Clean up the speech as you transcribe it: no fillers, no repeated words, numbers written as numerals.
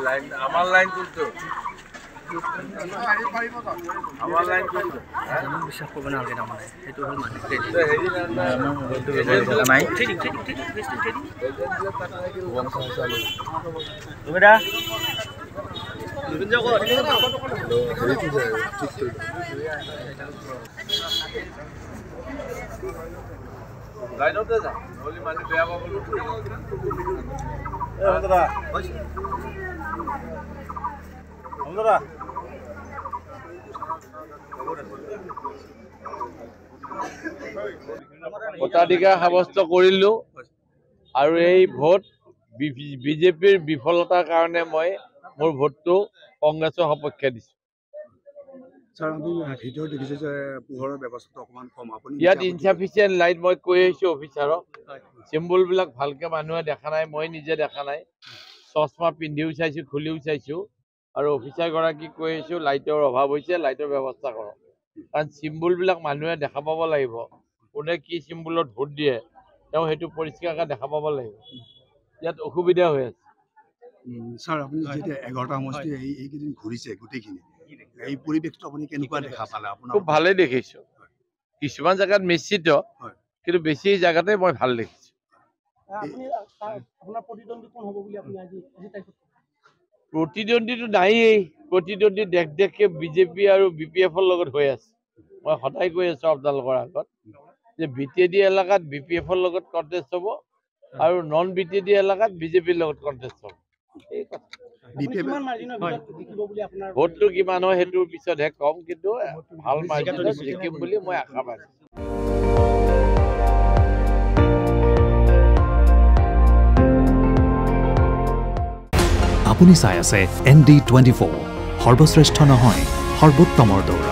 line আমাৰ line তুলতো আমাৰ line তুলতো বিশ্বাস কৰব না আগে মানে এটো হল মানে হেৰি না আমার মোবাইলটো ব্যবহার নাই ঠিক তুমিডা দুদিন যাও লাইনতে যা বলি মানে বেয়া পাব দাদা দাদা ভোটাধিকাৰ সাব্যস্ত কৰিলো আৰু এই ভোট বিজেপিৰ বিফলতাৰ কাৰণে মই মোৰ ভোটটো কংগ্ৰেছৰ সপক্ষে দিছো স্যাৰ আমি ভিডিও দেখিছো যে পোহৰৰ ব্যৱস্থা অকমান কম আপুনি ইয়াত ইনসাফিচিয়েন্ট লাইট মই কৈ আহিছো অফিচাৰক চিম্বল বিলাক ভালকে মানুহে দেখা নাই মই নিজে দেখা নাই চশমা পিন্ধিও চাইছো খুলিও চাইছো আৰু অফিচাৰ গৰাকী কৈ আহিছো লাইটৰ অভাৱ হৈছে লাইটৰ ব্যৱস্থা কৰক কাৰণ চিম্বল বিলাক মানুহে দেখা পাব লাগিব কোনে কি চিম্বলত ভোট দিয়ে তেওঁ সেইটো পৰিষ্কাৰকৈ দেখা পাব লাগিব ইয়াত অসুবিধা হৈ আছে স্যাৰ আপনি যেটা 11টা সমষ্টি এইকেইদিন ঘূৰিছে গোটেইখিনি এই পৰিৱেশটো আপুনি কেনেকুৱা দেখা পালে আপোনাৰ খুব ভালেই দেখিছো কিছুমান জায়গাত মিশ্ৰিত কিন্তু বেছি জায়গাতে মই ভাল দেখিছো প্ৰতিদ্বন্দ্বীটো নায়েই প্ৰতিদ্বন্দ্বী দেখকে বিজেপি আৰু বিপিএফৰ লগত হৈ আছে মই সদায় কৈ আছো আপোনালোকৰ আগত যে বিটিএডি এলেকাত বিপিএফৰ লগত কণ্টেষ্ট হ'ব আৰু নন বিটিএডি এলেকাত বিজেপিৰ লগত কণ্টেষ্ট হ'ব এই কথা ভোটটো কিমান হয় সেইটোৰ পিছতহে কম কিন্তু ভাল মাৰ্জিনত জিকিম বুলি মই আশাবাদী আপুনি চাই আছে ND24 সৰ্বশ্ৰেষ্ঠ নহয় সৰ্বোত্তমৰ দৌৰ